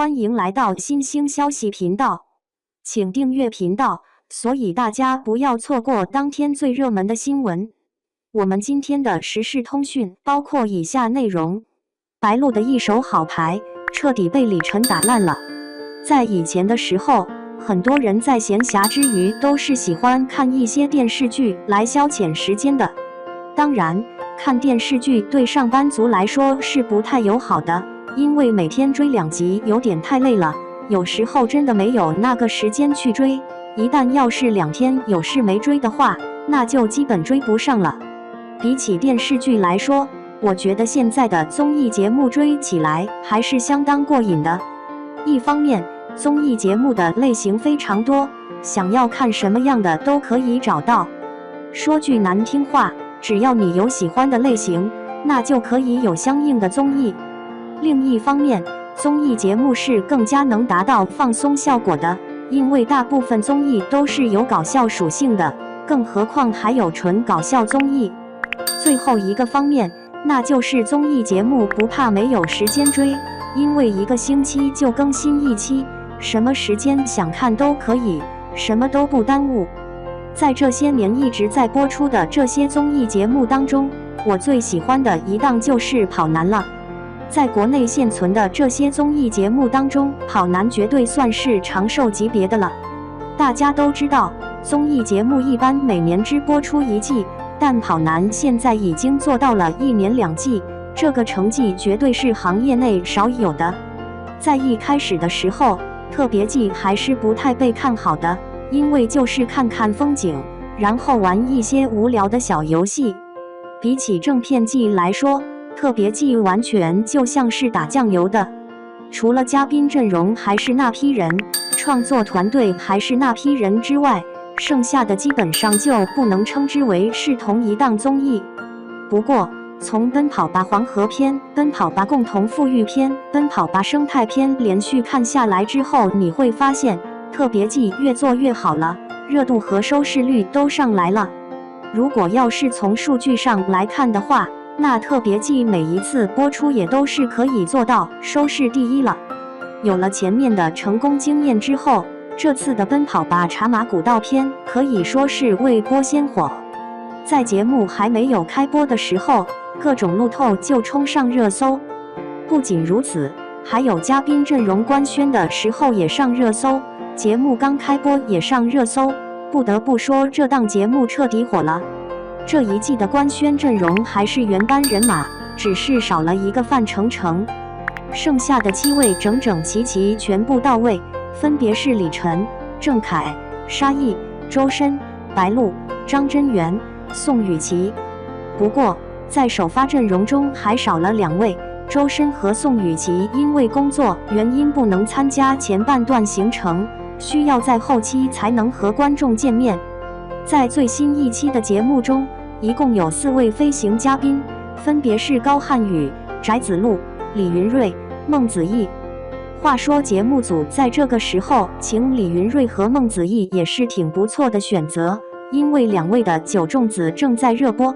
欢迎来到新兴消息频道，请订阅频道，所以大家不要错过当天最热门的新闻。我们今天的时事通讯包括以下内容：白鹿的一手好牌彻底被李晨打烂了。在以前的时候，很多人在闲暇之余都是喜欢看一些电视剧来消遣时间的。当然，看电视剧对上班族来说是不太友好的，因为每天追2集有点太累了，有时候真的没有那个时间去追。一旦要是2天有事没追的话，那就基本追不上了。比起电视剧来说，我觉得现在的综艺节目追起来还是相当过瘾的。一方面，综艺节目的类型非常多，想要看什么样的都可以找到。说句难听话，只要你有喜欢的类型，那就可以有相应的综艺。另一方面，综艺节目是更加能达到放松效果的，因为大部分综艺都是有搞笑属性的，更何况还有纯搞笑综艺。最后一个方面，那就是综艺节目不怕没有时间追，因为1个星期就更新1期，什么时间想看都可以，什么都不耽误。在这些年一直在播出的这些综艺节目当中，我最喜欢的一档就是跑男了。在国内现存的这些综艺节目当中，跑男绝对算是长寿级别的了。大家都知道，综艺节目一般每年只播出1季，但跑男现在已经做到了1年2季，这个成绩绝对是行业内少有的。在一开始的时候，特别季还是不太被看好的，因为就是看看风景，然后玩一些无聊的小游戏。比起正片季来说，特别季完全就像是打酱油的，除了嘉宾阵容还是那批人，创作团队还是那批人之外，剩下的基本上就不能称之为是同一档综艺。不过，从奔跑吧黄河篇、奔跑吧共同富裕篇、奔跑吧生态篇连续看下来之后，你会发现特别季越做越好了，热度和收视率都上来了。如果要是从数据上来看的话，那特别季每一次播出也都是可以做到收视第1了。有了前面的成功经验之后，这次的奔跑吧茶马古道篇可以说是未播先火。在节目还没有开播的时候，各种路透就冲上热搜。不仅如此，还有嘉宾阵容官宣的时候也上热搜，节目刚开播也上热搜。不得不说，这档节目彻底火了。这一季的官宣阵容还是原班人马，只是少了一个范丞丞，剩下的7位整整齐齐全部到位，分别是李晨、郑恺、沙溢、周深、白鹿、张真源、宋雨琦。不过，在首发阵容中还少了2位，周深和宋雨琦因为工作原因不能参加前半段行程，需要在后期才能和观众见面。在最新一期的节目中，一共有4位飞行嘉宾，分别是高瀚宇、翟子路、李云睿、孟子义。话说节目组在这个时候请李云睿和孟子义也是挺不错的选择，因为2位的九重子正在热播。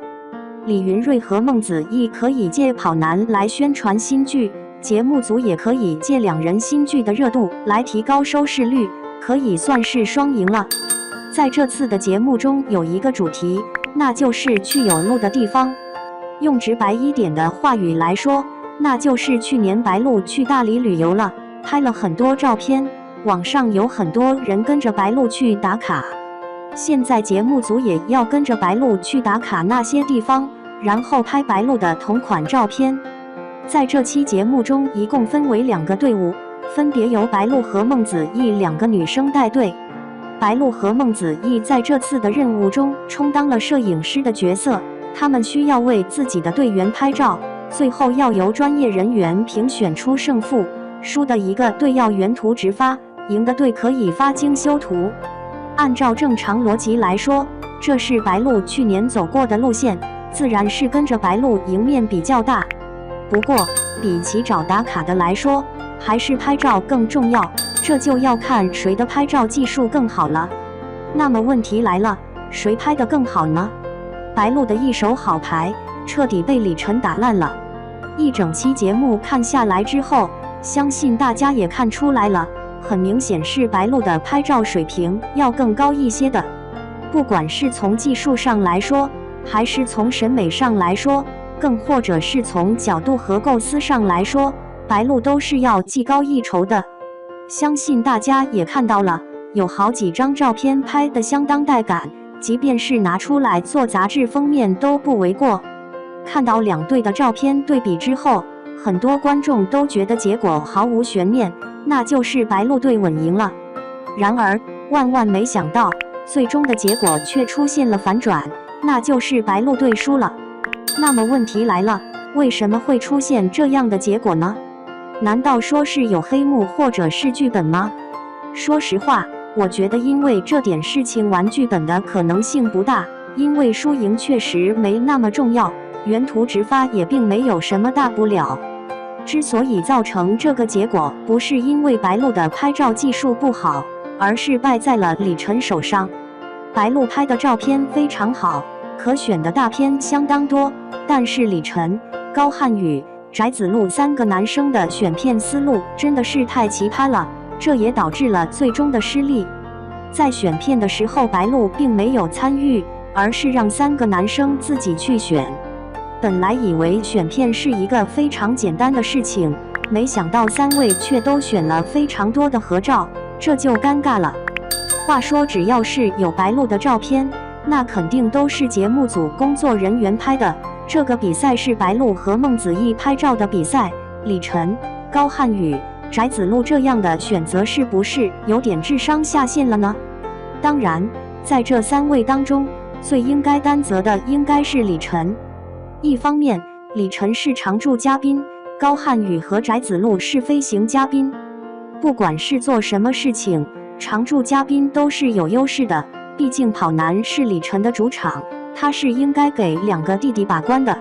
李云睿和孟子义可以借跑男来宣传新剧，节目组也可以借2人新剧的热度来提高收视率，可以算是双赢了。在这次的节目中有一个主题，那就是去有路的地方。用直白一点的话语来说，那就是去年白鹿去大理旅游了，拍了很多照片，网上有很多人跟着白鹿去打卡。现在节目组也要跟着白鹿去打卡那些地方，然后拍白鹿的同款照片。在这期节目中一共分为2个队伍，分别由白鹿和孟子义2个女生带队。白鹿和孟子义在这次的任务中充当了摄影师的角色，他们需要为自己的队员拍照，最后要由专业人员评选出胜负，输的一个队要原图直发，赢的队可以发精修图。按照正常逻辑来说，这是白鹿去年走过的路线，自然是跟着白鹿赢面比较大。不过，比起找打卡的来说，还是拍照更重要，这就要看谁的拍照技术更好了。那么问题来了，谁拍得更好呢？白鹿的一手好牌彻底被李晨打烂了。一整期节目看下来之后，相信大家也看出来了，很明显是白鹿的拍照水平要更高一些的。不管是从技术上来说，还是从审美上来说，更或者是从角度和构思上来说，白鹿都是要技高一筹的。相信大家也看到了，有好几张照片拍得相当带感，即便是拿出来做杂志封面都不为过。看到两队的照片对比之后，很多观众都觉得结果毫无悬念，那就是白鹿队稳赢了。然而，万万没想到，最终的结果却出现了反转，那就是白鹿队输了。那么问题来了，为什么会出现这样的结果呢？难道说是有黑幕或者是剧本吗？说实话，我觉得因为这点事情玩剧本的可能性不大，因为输赢确实没那么重要，原图直发也并没有什么大不了。之所以造成这个结果，不是因为白鹿的拍照技术不好，而是败在了李晨手上。白鹿拍的照片非常好，可选的大片相当多，但是李晨、高瀚宇、翟子路三个男生的选片思路真的是太奇葩了，这也导致了最终的失利。在选片的时候，白鹿并没有参与，而是让三个男生自己去选。本来以为选片是一个非常简单的事情，没想到三位却都选了非常多的合照，这就尴尬了。话说，只要是有白鹿的照片，那肯定都是节目组工作人员拍的。这个比赛是白鹿和孟子义拍照的比赛，李晨、高瀚宇、翟子路这样的选择是不是有点智商下线了呢？当然，在这三位当中，最应该担责的应该是李晨。一方面，李晨是常驻嘉宾，高瀚宇和翟子路是飞行嘉宾。不管是做什么事情，常驻嘉宾都是有优势的，毕竟跑男是李晨的主场，他是应该给两个弟弟把关的。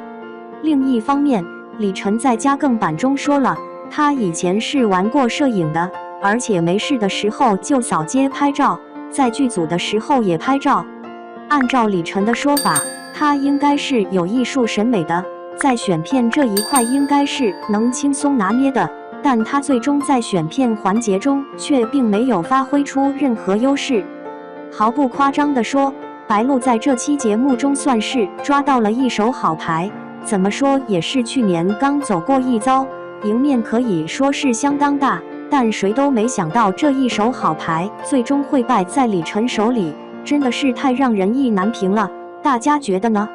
另一方面，李晨在加更版中说了，他以前是玩过摄影的，而且没事的时候就扫街拍照，在剧组的时候也拍照。按照李晨的说法，他应该是有艺术审美的，在选片这一块应该是能轻松拿捏的，但他最终在选片环节中却并没有发挥出任何优势。毫不夸张地说，白鹿在这期节目中算是抓到了一手好牌，怎么说也是去年刚走过一遭，赢面可以说是相当大，但谁都没想到这一手好牌最终会败在李晨手里，真的是太让人意难平了。大家觉得呢？